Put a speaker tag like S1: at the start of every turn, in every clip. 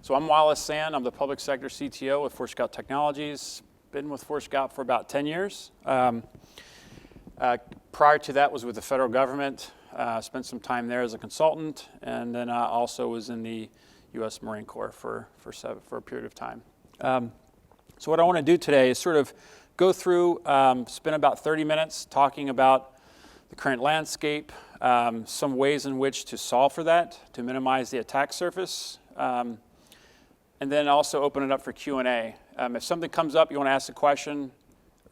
S1: So I'm Wallace Sann. I'm the public sector CTO with ForeScout Technologies. Been with ForeScout for about 10 years. Prior to that was with the federal government. Spent some time there as a consultant, and then also was in the U.S. Marine Corps for a period of time. So what I want to do today is sort of go through, spend about 30 minutes talking about the current landscape, some ways in which to solve for that, to minimize the attack surface, and then also open it up for Q&A. If something comes up, you want to ask a question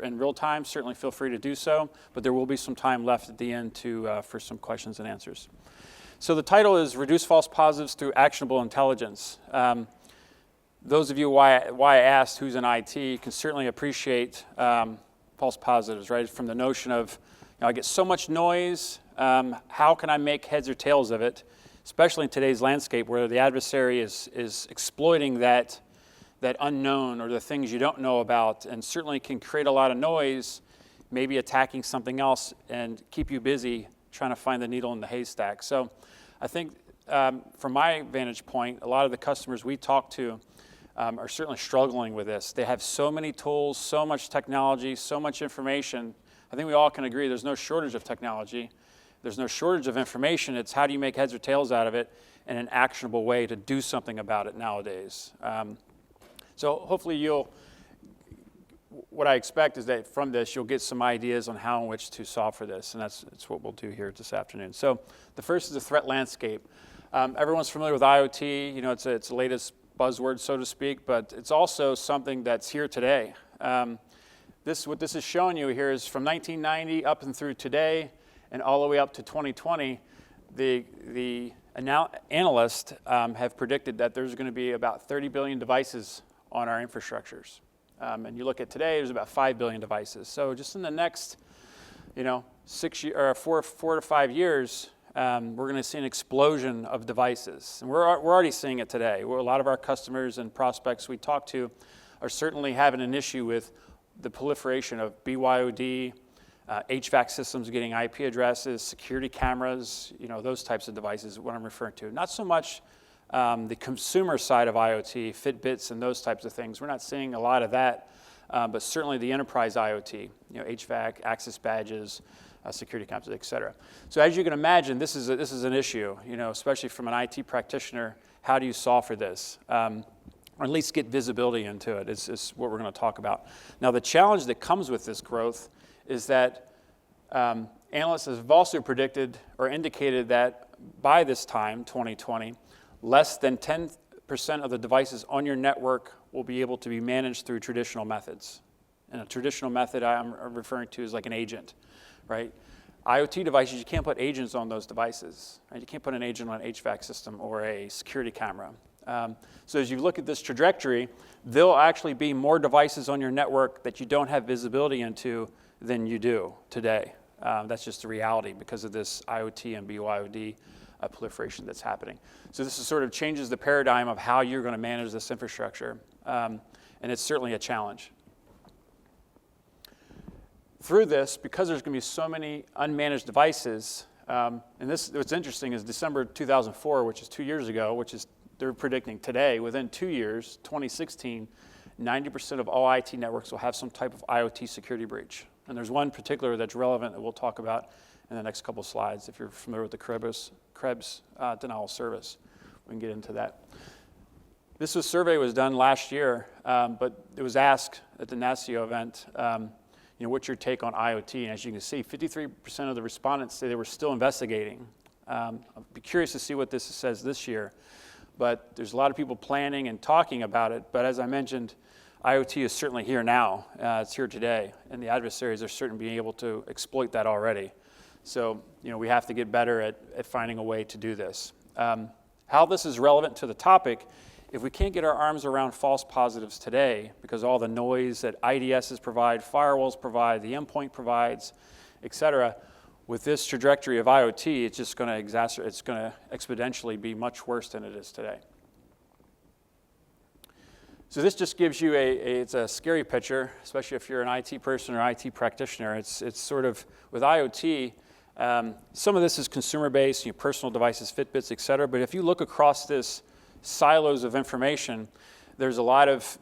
S1: in real time, certainly feel free to do so, but there will be some time left at the end for some questions and answers. So the title is Reduce False Positives Through Actionable Intelligence. Those of you why I asked who's in IT can certainly appreciate false positives, right? From the notion of, I get so much noise, how can I make heads or tails of it? Especially in today's landscape where the adversary is exploiting that unknown or the things you don't know about, and certainly can create a lot of noise, maybe attacking something else and keep you busy trying to find the needle in the haystack. So I think from my vantage point, a lot of the customers we talk to are certainly struggling with this. They have so many tools, so much technology, so much information. I think we all can agree there's no shortage of technology. There's no shortage of information. It's how do you make heads or tails out of it in an actionable way to do something about it nowadays. So hopefully what I expect is that from this you'll get some ideas on how in which to solve for this, and that's what we'll do here this afternoon. So the first is the threat landscape. Everyone's familiar with IoT. It's the latest buzzword, so to speak, but it's also something that's here today. What this is showing you here is from 1990 up and through today, and all the way up to 2020, the analysts have predicted that there's going to be about 30 billion devices on our infrastructures. And you look at today, there's about 5 billion devices. So just in the next, 4 to 5 years, we're going to see an explosion of devices. And we're already seeing it today. A lot of our customers and prospects we talk to are certainly having an issue with the proliferation of BYOD, HVAC systems getting IP addresses, security cameras, those types of devices, what I'm referring to. Not so much the consumer side of IoT, Fitbits and those types of things. We're not seeing a lot of that, but certainly the enterprise IoT, HVAC, access badges, security cameras, et cetera. So as you can imagine, this is an issue, especially from an IT practitioner. How do you solve for this? Or at least get visibility into it is what we're going to talk about. Now, the challenge that comes with this growth is that analysts have also predicted or indicated that by this time, 2020, less than 10% of the devices on your network will be able to be managed through traditional methods. And a traditional method I'm referring to is like an agent, right? IoT devices, you can't put agents on those devices. Right? You can't put an agent on an HVAC system or a security camera. So as you look at this trajectory, there'll actually be more devices on your network that you don't have visibility into than you do today. That's just the reality because of this IoT and BYOD proliferation that's happening. So this sort of changes the paradigm of how you're going to manage this infrastructure, and it's certainly a challenge. Through this, because there's going to be so many unmanaged devices, and what's interesting is December 2004, which is 2 years ago, they're predicting today, within 2 years, 2016, 90% of all IT networks will have some type of IoT security breach. And there's one particular that's relevant that we'll talk about in the next couple of slides if you're familiar with the Krebs denial of service. We can get into that. This survey was done last year, but it was asked at the NASCIO event, what's your take on IoT? And as you can see, 53% of the respondents say they were still investigating. I'll be curious to see what this says this year. But there's a lot of people planning and talking about it. But as I mentioned, IoT is certainly here now. It's here today. And the adversaries are certainly being able to exploit that already. So we have to get better at finding a way to do this. How this is relevant to the topic if we can't get our arms around false positives today, because all the noise that IDSs provide, firewalls provide, the endpoint provides, et cetera, with this trajectory of IoT, it's just going to exacerbate, it's going to exponentially be much worse than it is today. So this just gives you it's a scary picture, especially if you're an IT person or IT practitioner. It's sort of, with IoT, some of this is consumer-based, personal devices, Fitbits, et cetera, but if you look across this silos of information, there's a lot of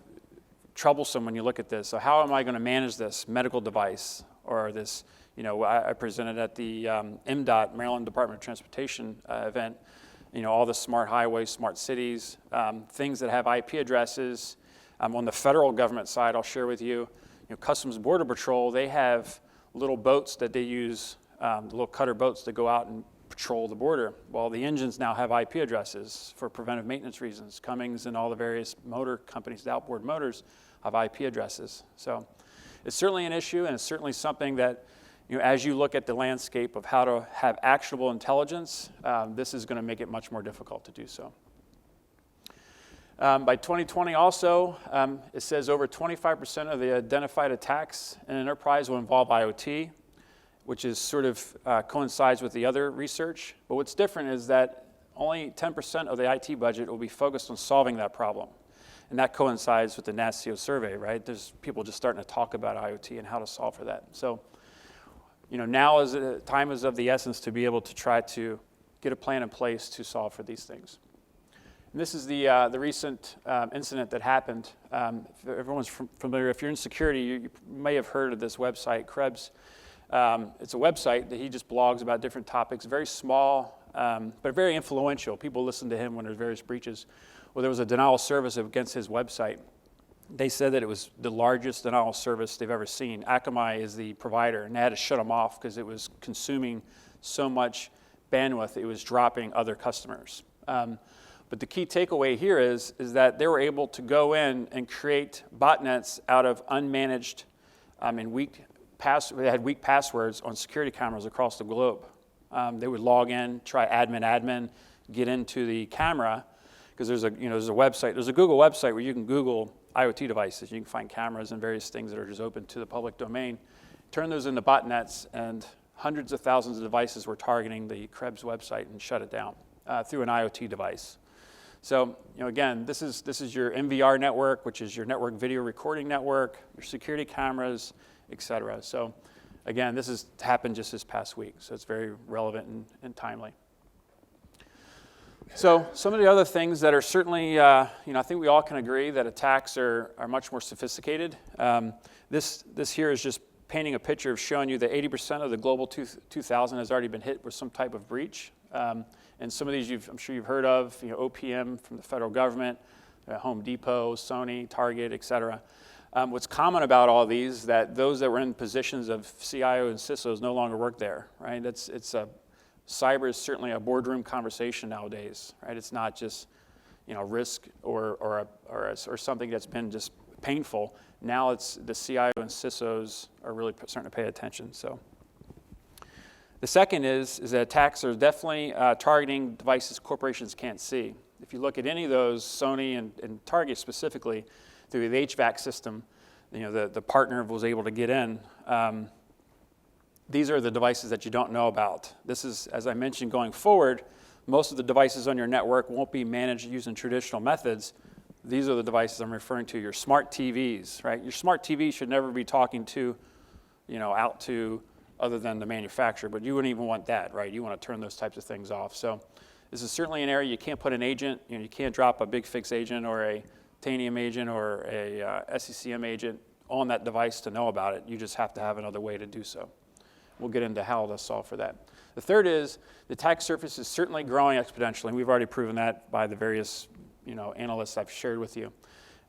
S1: troublesome when you look at this. So how am I going to manage this medical device, or this, I presented at the MDOT, Maryland Department of Transportation event, all the smart highways, smart cities, things that have IP addresses. On the federal government side, I'll share with you, Customs and Border Patrol, they have little boats that they use, the little cutter boats that go out and patrol the border. Well, the engines now have IP addresses for preventive maintenance reasons. Cummins and all the various motor companies, the outboard motors, have IP addresses. So it's certainly an issue, and it's certainly something that, as you look at the landscape of how to have actionable intelligence, this is going to make it much more difficult to do so. By 2020 also, it says over 25% of the identified attacks in an enterprise will involve IoT, which is sort of coincides with the other research. But what's different is that only 10% of the IT budget will be focused on solving that problem. And that coincides with the NASCIO survey, right? There's people just starting to talk about IoT and how to solve for that. So, now time is of the essence to be able to try to get a plan in place to solve for these things. And this is the recent incident that happened. If everyone's familiar, if you're in security, you may have heard of this website, Krebs. It's a website that he just blogs about different topics, very small, but very influential. People listen to him when there's various breaches. Well, there was a denial of service against his website. They said that it was the largest denial of service they've ever seen. Akamai is the provider, and they had to shut them off because it was consuming so much bandwidth, it was dropping other customers. But the key takeaway here is that they were able to go in and create botnets out of unmanaged and they had weak passwords on security cameras across the globe. They would log in, try admin, get into the camera, because there's a website, there's a Google website where you can Google IoT devices. You can find cameras and various things that are just open to the public domain. Turn those into botnets, and hundreds of thousands of devices were targeting the Krebs website and shut it down through an IoT device. So, again, this is your MVR network, which is your network video recording network, your security cameras, et cetera. So, again, this has happened just this past week, so it's very relevant and timely. So, some of the other things that are certainly, I think we all can agree that attacks are much more sophisticated. This here is just painting a picture of showing you that 80% of the global 2000 has already been hit with some type of breach. And some of these I'm sure you've heard of, OPM from the federal government, Home Depot, Sony, Target, et cetera. What's common about all these is that those that were in positions of CIO and CISOs no longer work there, right? Cyber is certainly a boardroom conversation nowadays, right? It's not just, risk or something that's been just painful. Now it's the CIO and CISOs are really starting to pay attention. So. The second is that attacks are definitely targeting devices corporations can't see. If you look at any of those, Sony and Target specifically, through the HVAC system, the partner was able to get in. These are the devices that you don't know about. This is, as I mentioned, going forward, most of the devices on your network won't be managed using traditional methods. These are the devices I'm referring to, your smart TVs, right? Your smart TV should never be talking to, out to other than the manufacturer, but you wouldn't even want that, right? You want to turn those types of things off. So this is certainly an area you can't put an agent, you can't drop a big fix agent or a Tanium agent or a SCCM agent on that device to know about it. You just have to have another way to do so. We'll get into how to solve for that. The third is the attack surface is certainly growing exponentially, and we've already proven that by the various analysts I've shared with you.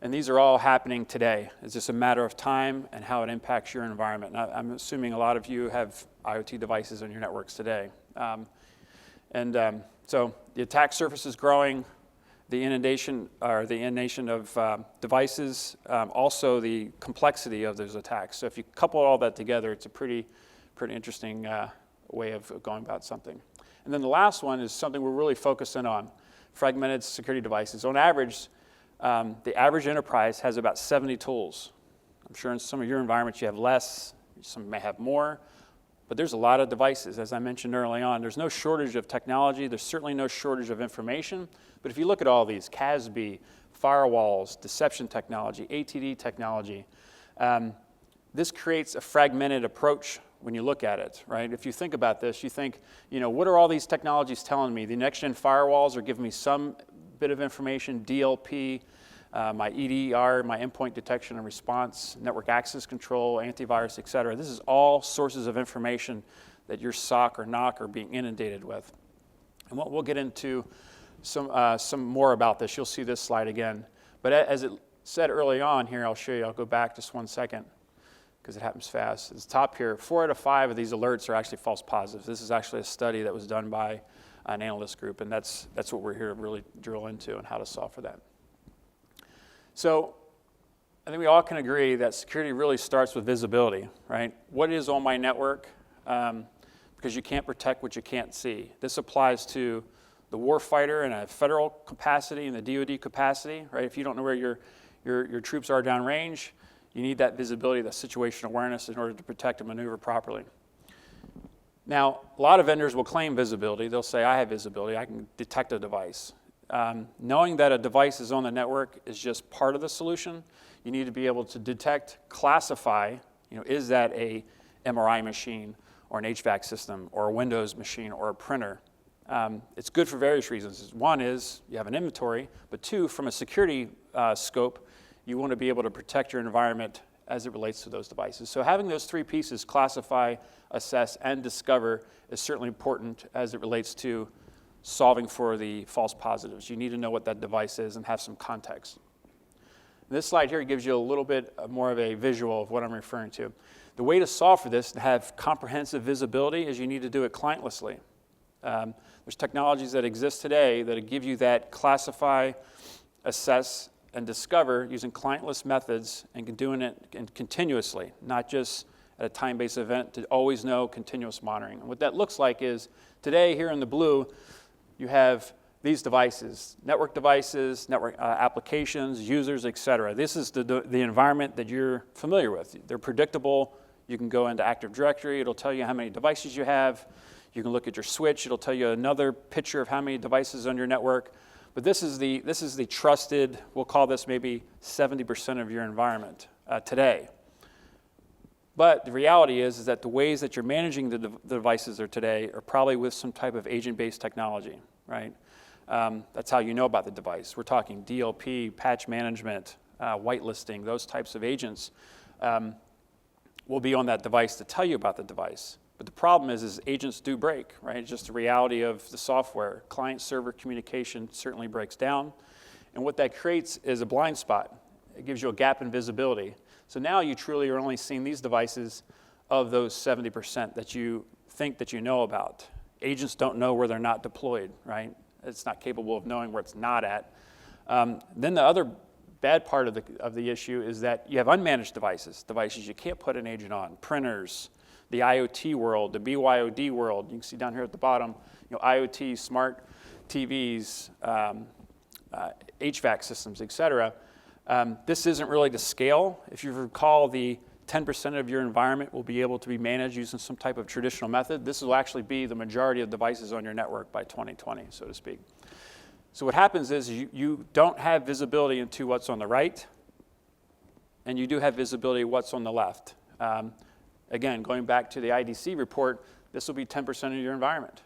S1: And these are all happening today. It's just a matter of time and how it impacts your environment. Now, I'm assuming a lot of you have IoT devices on your networks today. So the attack surface is growing, the inundation of devices, also the complexity of those attacks. So if you couple all that together, it's a pretty interesting way of going about something. And then the last one is something we're really focusing on, fragmented security devices. On average, The average enterprise has about 70 tools. I'm sure in some of your environments you have less, some may have more, but there's a lot of devices. As I mentioned early on, there's no shortage of technology. There's certainly no shortage of information. But if you look at all these, CASB, firewalls, deception technology, ATD technology, this creates a fragmented approach when you look at it, right? If you think about this, you think, what are all these technologies telling me? The next-gen firewalls are giving me some bit of information, DLP, my EDR, my endpoint detection and response, network access control, antivirus, et cetera. This is all sources of information that your SOC or NOC are being inundated with. And we'll get into some more about this. You'll see this slide again. But as it said early on here, I'll show you. I'll go back just one second because it happens fast. At the top here, 4 out of 5 of these alerts are actually false positives. This is actually a study that was done by an analyst group, and that's what we're here to really drill into and how to solve for that. So I think we all can agree that security really starts with visibility, right? What is on my network? Because you can't protect what you can't see. This applies to the warfighter in a federal capacity and the DoD capacity, right? If you don't know where your troops are downrange, you need that visibility, that situational awareness in order to protect and maneuver properly. Now, a lot of vendors will claim visibility. They'll say, I have visibility, I can detect a device. Knowing that a device is on the network is just part of the solution. You need to be able to detect, classify, is that a MRI machine or an HVAC system or a Windows machine or a printer? It's good for various reasons. One is you have an inventory, but two, from a security scope, you want to be able to protect your environment as it relates to those devices. So having those 3 pieces, classify, assess, and discover, is certainly important as it relates to solving for the false positives. You need to know what that device is and have some context. This slide here gives you a little bit more of a visual of what I'm referring to. The way to solve for this, to have comprehensive visibility, is you need to do it clientlessly. There's technologies that exist today that give you that classify, assess, and discover using clientless methods and doing it continuously, not just at a time-based event, to always know continuous monitoring. And what that looks like is today here in the blue, you have these devices, network applications, users, et cetera. This is the environment that you're familiar with. They're predictable. You can go into Active Directory. It'll tell you how many devices you have. You can look at your switch. It'll tell you another picture of how many devices on your network. But this is the trusted, we'll call this maybe 70% of your environment today. But the reality is that the ways that you're managing the devices today are probably with some type of agent-based technology, right? That's how you know about the device. We're talking DLP, patch management, whitelisting, those types of agents will be on that device to tell you about the device. But the problem is agents do break, right? It's just the reality of the software. Client-server communication certainly breaks down. And what that creates is a blind spot. It gives you a gap in visibility. So now you truly are only seeing these devices of those 70% that you think that you know about. Agents don't know where they're not deployed, right? It's not capable of knowing where it's not at. Then the other bad part of the issue is that you have unmanaged devices you can't put an agent on, printers, the IoT world, the BYOD world. You can see down here at the bottom, IoT, smart TVs, HVAC systems, et cetera. This isn't really to scale. If you recall, the 10% of your environment will be able to be managed using some type of traditional method. This will actually be the majority of devices on your network by 2020, so to speak. So what happens is you don't have visibility into what's on the right, and you do have visibility what's on the left. Again, going back to the IDC report, this will be 10% of your environment.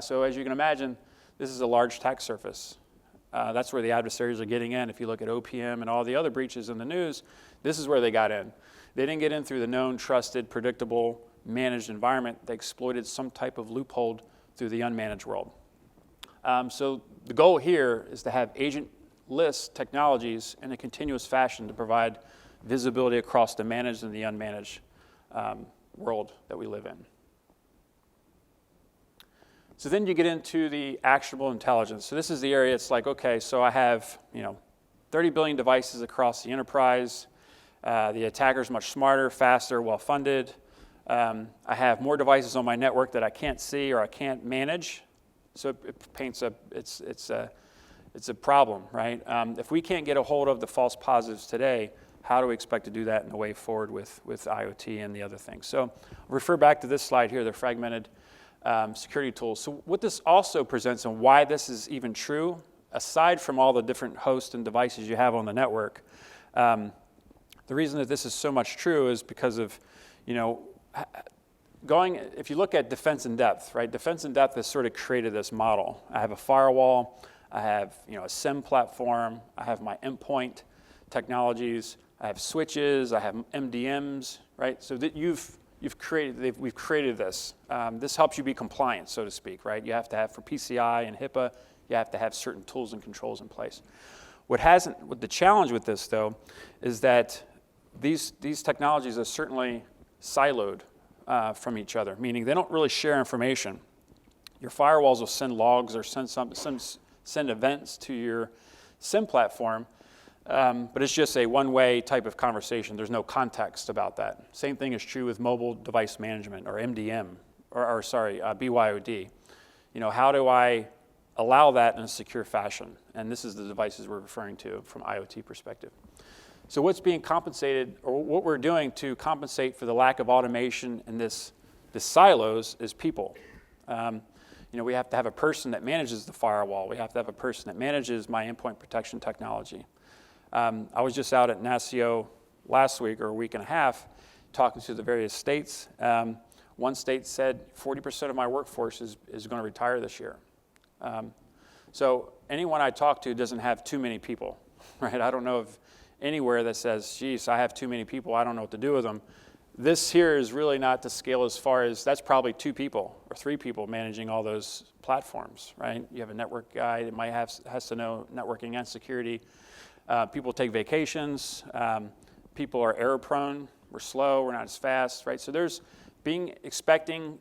S1: So as you can imagine, this is a large attack surface. That's where the adversaries are getting in. If you look at OPM and all the other breaches in the news, this is where they got in. They didn't get in through the known, trusted, predictable, managed environment. They exploited some type of loophole through the unmanaged world. So the goal here is to have agent-less technologies in a continuous fashion to provide visibility across the managed and the unmanaged world that we live in. So then you get into the actionable intelligence. So this is the area. It's like, okay, so I have 30 billion devices across the enterprise. The attacker's much smarter, faster, well-funded. I have more devices on my network that I can't see or I can't manage. So it paints it's a problem, right? If we can't get a hold of the false positives today, how do we expect to do that in the way forward with IoT and the other things? So I'll refer back to this slide here, the fragmented security tools. So what this also presents and why this is even true, aside from all the different hosts and devices you have on the network, the reason that this is so much true is because of, if you look at defense in depth, right? Defense in depth has sort of created this model. I have a firewall, I have a SIM platform, I have my endpoint technologies, I have switches, I have MDMs, right? So that we've created this. This helps you be compliant, so to speak, right? You have to have, for PCI and HIPAA, you have to have certain tools and controls in place. What the challenge with this, though, is that these technologies are certainly siloed from each other, meaning they don't really share information. Your firewalls will send logs or send events to your SIM platform, but it's just a one-way type of conversation. There's no context about that. Same thing is true with mobile device management, or MDM, or BYOD. How do I allow that in a secure fashion? And this is the devices we're referring to from IoT perspective. So what's being compensated, or what we're doing to compensate for the lack of automation in this silos is people. We have to have a person that manages the firewall. We have to have a person that manages my endpoint protection technology. I was just out at NASCIO last week, or a week and a half, talking to the various states. One state said 40% of my workforce is going to retire this year. So anyone I talk to doesn't have too many people, right? I don't know of anywhere that says, geez, I have too many people, I don't know what to do with them. This here is really not to scale as far as, that's probably 2 people or 3 people managing all those platforms, right? You have a network guy that might has to know networking and security. People take vacations. People are error prone. We're slow, we're not as fast, right? So there's expecting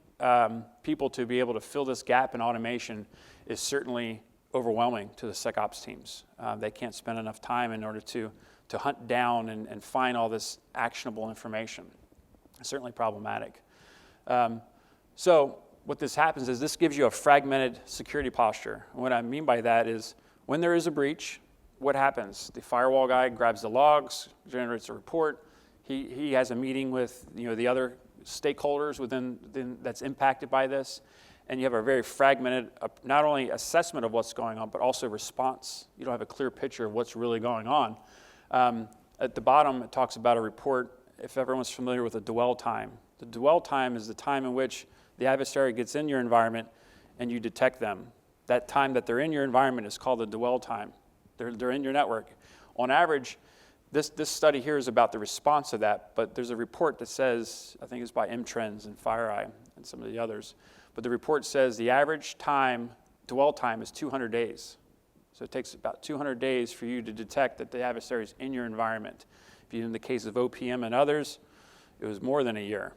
S1: people to be able to fill this gap in automation is certainly overwhelming to the SecOps teams. They can't spend enough time in order to hunt down and find all this actionable information. It's certainly problematic. So what this happens is this gives you a fragmented security posture. And what I mean by that is when there is a breach, what happens? The firewall guy grabs the logs, generates a report. He has a meeting with the other stakeholders that's impacted by this. And you have a very fragmented, not only assessment of what's going on, but also response. You don't have a clear picture of what's really going on. At the bottom, it talks about a report, if everyone's familiar with the dwell time. The dwell time is the time in which the adversary gets in your environment and you detect them. That time that they're in your environment is called the dwell time. They're in your network. On average, this study here is about the response of that, but there's a report that says, I think it's by M-Trends and FireEye and some of the others, but the report says the average dwell time is 200 days. So it takes about 200 days for you to detect that the adversary is in your environment. If you, in the case of OPM and others, it was more than a year.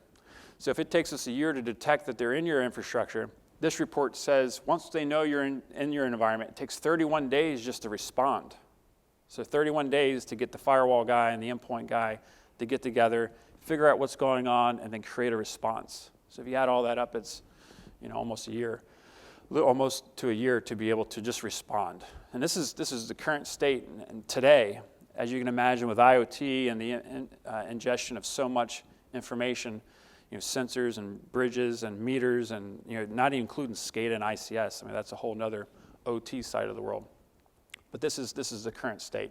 S1: So if it takes us a year to detect that they're in your infrastructure, this report says once they know you're in your environment, it takes 31 days just to respond. So 31 days to get the firewall guy and the endpoint guy to get together, figure out what's going on, and then create a response. So if you add all that up, it's almost a year. Almost to a year to be able to just respond. And this is the current state. And today, as you can imagine, with IoT and the ingestion of so much information, sensors and bridges and meters, and not even including SCADA and ICS. I mean, that's a whole nother OT side of the world. But this is the current state.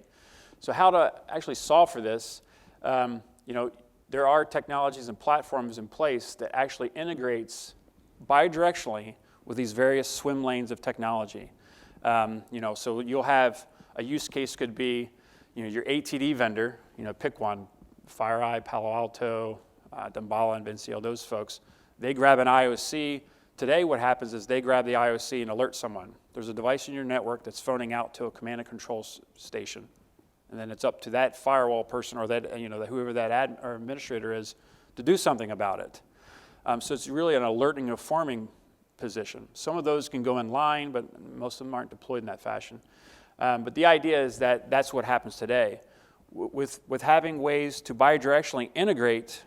S1: So how to actually solve for this? There are technologies and platforms in place that actually integrates bidirectionally with these various swim lanes of technology. So you'll have a use case could be, your ATD vendor, pick one, FireEye, Palo Alto, Damballa, and Vincio, those folks. They grab an IOC. Today what happens is they grab the IOC and alert someone. There's a device in your network that's phoning out to a command and control station. And then it's up to that firewall person or that, whoever that or administrator is to do something about it. So it's really an alerting and forming position. Some of those can go in line, but most of them aren't deployed in that fashion. But the idea is that that's what happens today. With having ways to bidirectionally integrate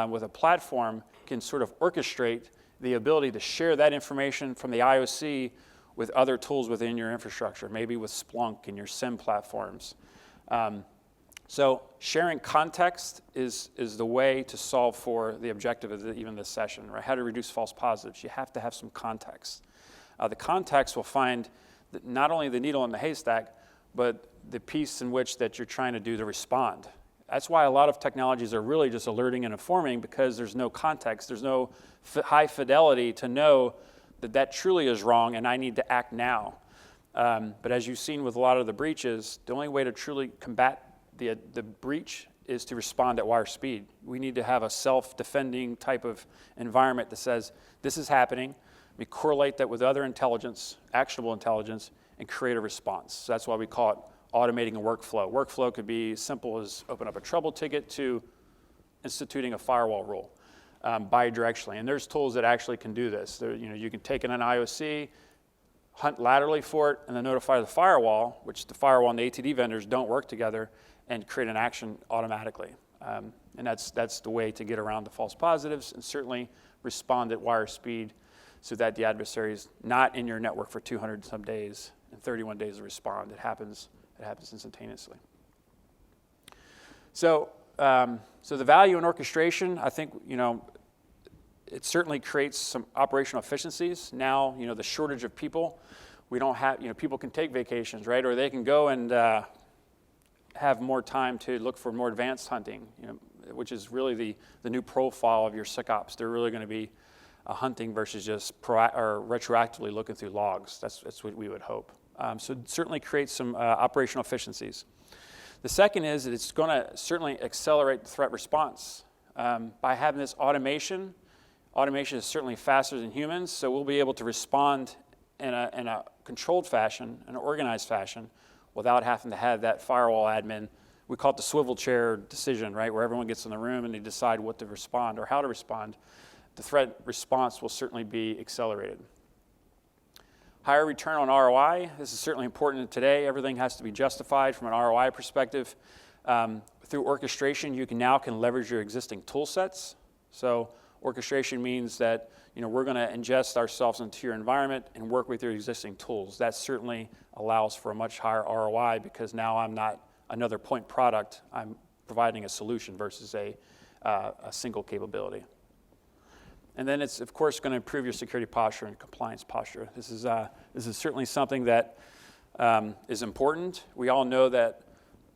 S1: with a platform can sort of orchestrate the ability to share that information from the IOC with other tools within your infrastructure, maybe with Splunk and your SIM platforms. So sharing context is the way to solve for the objective of even this session, right? How to reduce false positives. You have to have some context. The context will find that not only the needle in the haystack, but the piece in which that you're trying to do to respond. That's why a lot of technologies are really just alerting and informing, because there's no context. There's no high fidelity to know that that truly is wrong and I need to act now. But as you've seen with a lot of the breaches, the only way to truly combat the breach is to respond at wire speed. We need to have a self-defending type of environment that says, this is happening. We correlate that with other intelligence, actionable intelligence, and create a response. So that's why we call it automating a workflow. Workflow could be as simple as open up a trouble ticket to instituting a firewall rule bidirectionally. And there's tools that actually can do this. You can take in an IOC, hunt laterally for it, and then notify the firewall, which the firewall and the ATD vendors don't work together, and create an action automatically. And that's the way to get around the false positives, and certainly respond at wire speed so that the adversary is not in your network for 200 some days and 31 days to respond. It happens instantaneously. So the value in orchestration, I think, it certainly creates some operational efficiencies. Now, the shortage of people, we don't have, people can take vacations, right? Or they can go and have more time to look for more advanced hunting, which is really the new profile of your SecOps. They're really going to be hunting versus just retroactively looking through logs. That's what we would hope. So it certainly creates some operational efficiencies. The second is that it's going to certainly accelerate the threat response. By having this automation is certainly faster than humans, so we'll be able to respond in a controlled fashion, an organized fashion, without having to have that firewall admin. We call it the swivel chair decision, right, where everyone gets in the room and they decide what to respond or how to respond. The threat response will certainly be accelerated. Higher return on ROI. This is certainly important today. Everything has to be justified from an ROI perspective. Through orchestration, you can leverage your existing tool sets. So orchestration means that we're going to ingest ourselves into your environment and work with your existing tools. That certainly allows for a much higher ROI, because now I'm not another point product. I'm providing a solution versus a single capability. And then it's, of course, going to improve your security posture and compliance posture. This is certainly something that is important. We all know that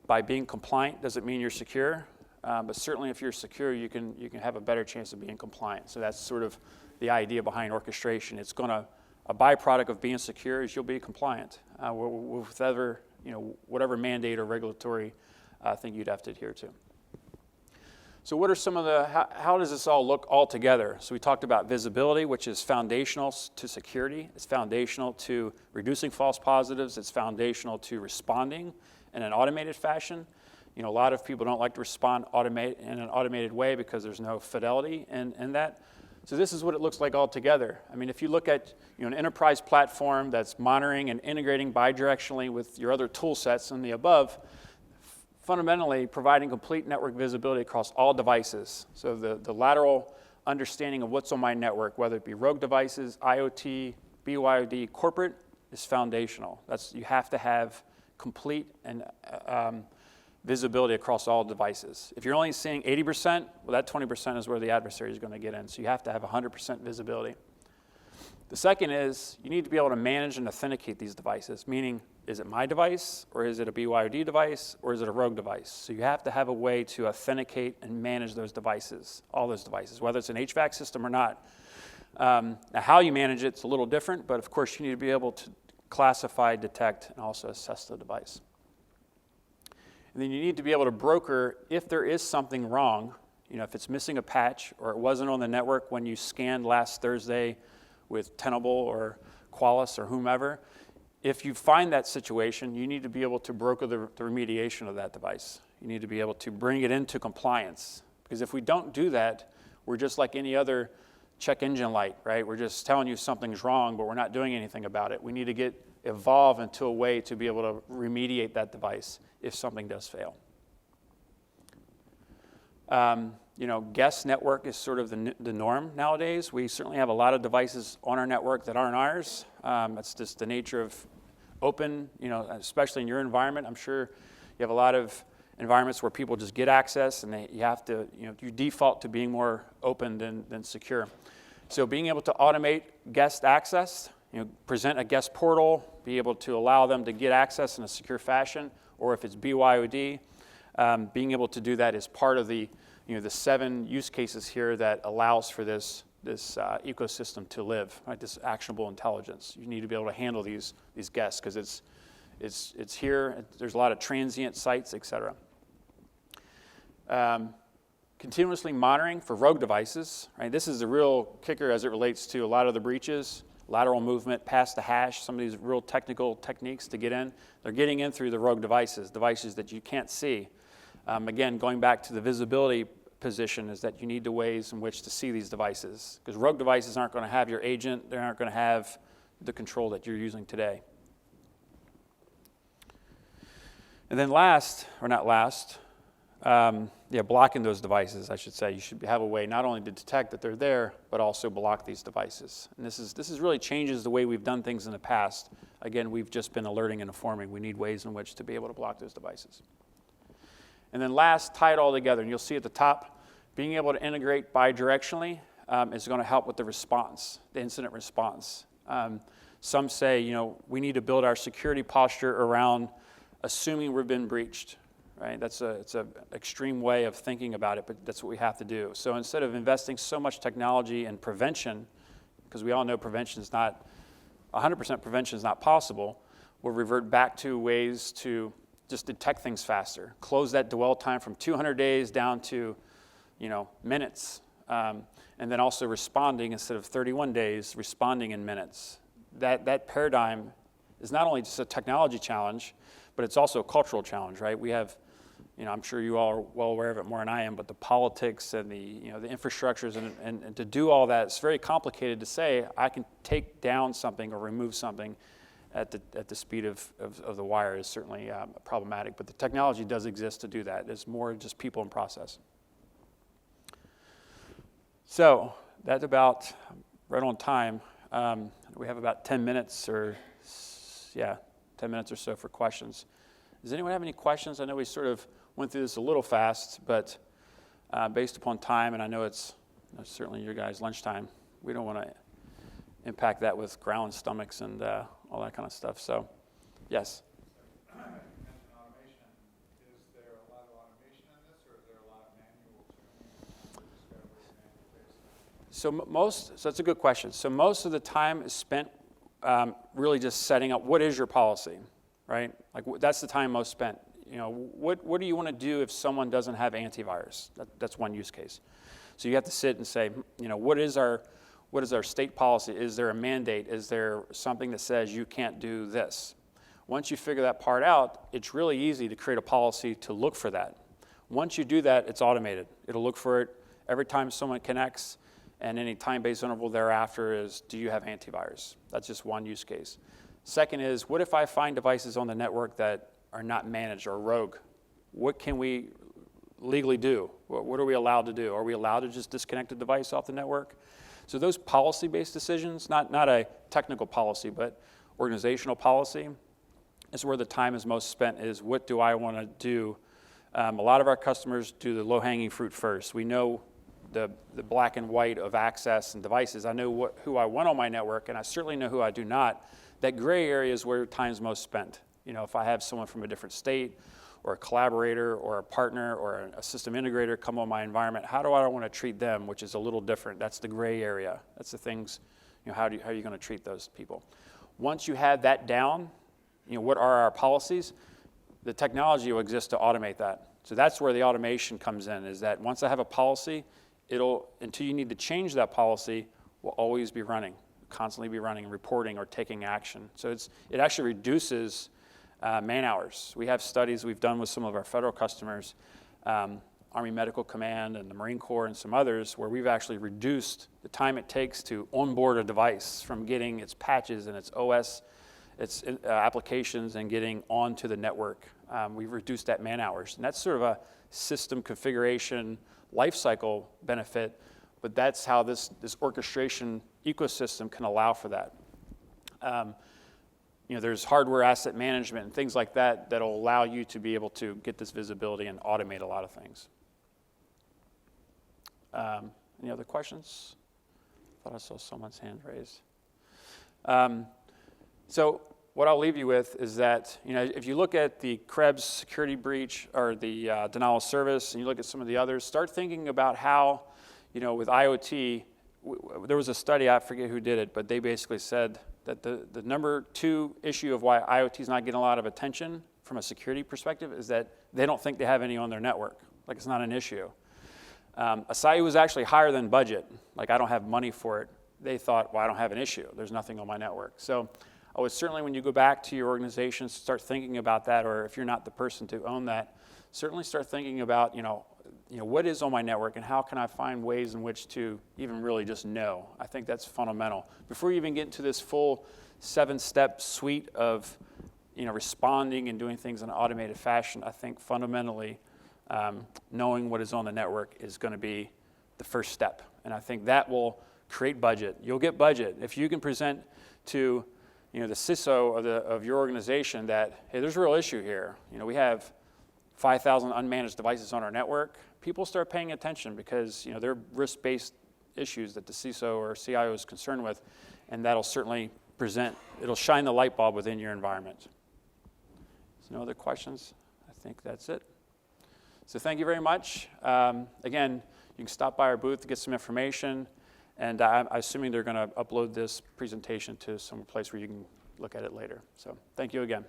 S1: by being compliant doesn't mean you're secure, but certainly if you're secure, you can have a better chance of being compliant. So that's sort of the idea behind orchestration. It's going to, a byproduct of being secure is you'll be compliant with whatever mandate or regulatory thing you'd have to adhere to. So what are some of how does this all look all together? So we talked about visibility, which is foundational to security. It's foundational to reducing false positives. It's foundational to responding in an automated fashion. A lot of people don't like to respond in an automated way because there's no fidelity in that. So this is what it looks like all together. I mean, if you look at an enterprise platform that's monitoring and integrating bidirectionally with your other tool sets and the above, fundamentally providing complete network visibility across all devices. So the lateral understanding of what's on my network, whether it be rogue devices, IoT, BYOD, corporate, is foundational. You have to have complete and visibility across all devices. If you're only seeing 80%, well, that 20% is where the adversary is going to get in. So you have to have 100% visibility. The second is you need to be able to manage and authenticate these devices, meaning is it my device, or is it a BYOD device, or is it a rogue device? So you have to have a way to authenticate and manage those devices, all those devices, whether it's an HVAC system or not. Now how you manage it's a little different, but of course you need to be able to classify, detect, and also assess the device. And then you need to be able to broker if there is something wrong, if it's missing a patch or it wasn't on the network when you scanned last Thursday with Tenable or Wallace or whomever. If you find that situation, you need to be able to broker the remediation of that device. You need to be able to bring it into compliance. Because if we don't do that, we're just like any other check engine light, right? We're just telling you something's wrong, but we're not doing anything about it. We need to evolve into a way to be able to remediate that device if something does fail. guest network is sort of the norm nowadays. We certainly have a lot of devices on our network that aren't ours. That's just the nature of open, especially in your environment. I'm sure you have a lot of environments where people just get access, and you have to, you default to being more open than secure. So being able to automate guest access, present a guest portal, be able to allow them to get access in a secure fashion, or if it's BYOD, being able to do that is part of the 7 use cases here that allows for this ecosystem to live, right? This actionable intelligence. You need to be able to handle these guests because it's here. There's a lot of transient sites, et cetera. Continuously monitoring for rogue devices, right? This is the real kicker as it relates to a lot of the breaches, lateral movement past the hash, some of these real technical techniques to get in. They're getting in through the rogue devices that you can't see. Again, going back to the visibility position is that you need the ways in which to see these devices, because rogue devices aren't going to have your agent, they aren't going to have the control that you're using today. And then blocking those devices, I should say. You should have a way not only to detect that they're there, but also block these devices. And this is really changes the way we've done things in the past. Again, we've just been alerting and informing. We need ways in which to be able to block those devices. And then last, tie it all together. And you'll see at the top, being able to integrate bidirectionally is going to help with the response, the incident response. Some say, we need to build our security posture around assuming we've been breached, right? It's an extreme way of thinking about it, but that's what we have to do. So instead of investing so much technology in prevention, because we all know 100% prevention is not possible, we'll revert back to ways to just detect things faster, close that dwell time from 200 days down to, minutes, and then also responding instead of 31 days, responding in minutes. That paradigm is not only just a technology challenge, but it's also a cultural challenge, right? We have, I'm sure you all are well aware of it more than I am, but the politics and the infrastructures and to do all that, it's very complicated to say I can take down something or remove something at the speed of the wire is certainly problematic, but the technology does exist to do that. It's more just people and process. So that's about right on time. We have about 10 minutes 10 minutes or so for questions. Does anyone have any questions? I know we sort of went through this a little fast, but based upon time, and I know it's certainly your guys' lunchtime, we don't want to impact that with growling stomachs and all that kind of stuff. So, yes? You mentioned automation. Is there a lot of automation in this, or is there a lot of manual tuning, discovery, manual based? So that's a good question. So most of the time is spent really just setting up what is your policy, right? Like that's the time most spent. What do you want to do if someone doesn't have antivirus? That's one use case. So you have to sit and say, what is our state policy? Is there a mandate? Is there something that says you can't do this? Once you figure that part out, it's really easy to create a policy to look for that. Once you do that, it's automated. It'll look for it every time someone connects, and any time-based interval thereafter is, do you have antivirus? That's just one use case. Second is, what if I find devices on the network that are not managed or rogue? What can we legally do? What are we allowed to do? Are we allowed to just disconnect a device off the network? So those policy-based decisions, not a technical policy, but organizational policy, is where the time is most spent, is what do I want to do? A lot of our customers do the low-hanging fruit first. We know the black and white of access and devices. I know who I want on my network, and I certainly know who I do not. That gray area is where time is most spent. If I have someone from a different state, or a collaborator, or a partner, or a system integrator come on my environment, how do I want to treat them, which is a little different. That's the gray area. That's the things, how are you going to treat those people? Once you have that down, what are our policies? The technology will exist to automate that. So that's where the automation comes in, is that once I have a policy, until you need to change that policy, will always be running, constantly be running, reporting, or taking action. So it actually reduces man hours. We have studies we've done with some of our federal customers, Army Medical Command and the Marine Corps and some others, where we've actually reduced the time it takes to onboard a device from getting its patches and its OS, its applications, and getting onto the network. We've reduced that man hours. And that's sort of a system configuration, life cycle benefit, but that's how this orchestration ecosystem can allow for that. There's hardware asset management and things like that that'll allow you to be able to get this visibility and automate a lot of things. Any other questions? I thought I saw someone's hand raised. So what I'll leave you with is that, if you look at the Krebs security breach or the denial of service, and you look at some of the others, start thinking about how, with IoT, there was a study, I forget who did it, but they basically said that the number 2 issue of why IoT is not getting a lot of attention from a security perspective is that they don't think they have any on their network. Like, it's not an issue. Acai was actually higher than budget. Like, I don't have money for it. They thought, well, I don't have an issue. There's nothing on my network. So I would certainly, when you go back to your organization, start thinking about that, or if you're not the person to own that, certainly start thinking about, what is on my network and how can I find ways in which to even really just know. I think that's fundamental. Before you even get into this full 7-step suite of, responding and doing things in an automated fashion, I think fundamentally knowing what is on the network is going to be the first step. And I think that will create budget. You'll get budget. If you can present to the CISO of your organization that, hey, there's a real issue here. We have 5,000 unmanaged devices on our network. People start paying attention because they're risk-based issues that the CISO or CIO is concerned with, and that'll certainly it'll shine the light bulb within your environment. So no other questions? I think that's it. So thank you very much. Again, you can stop by our booth to get some information, and I'm assuming they're going to upload this presentation to some place where you can look at it later. So thank you again.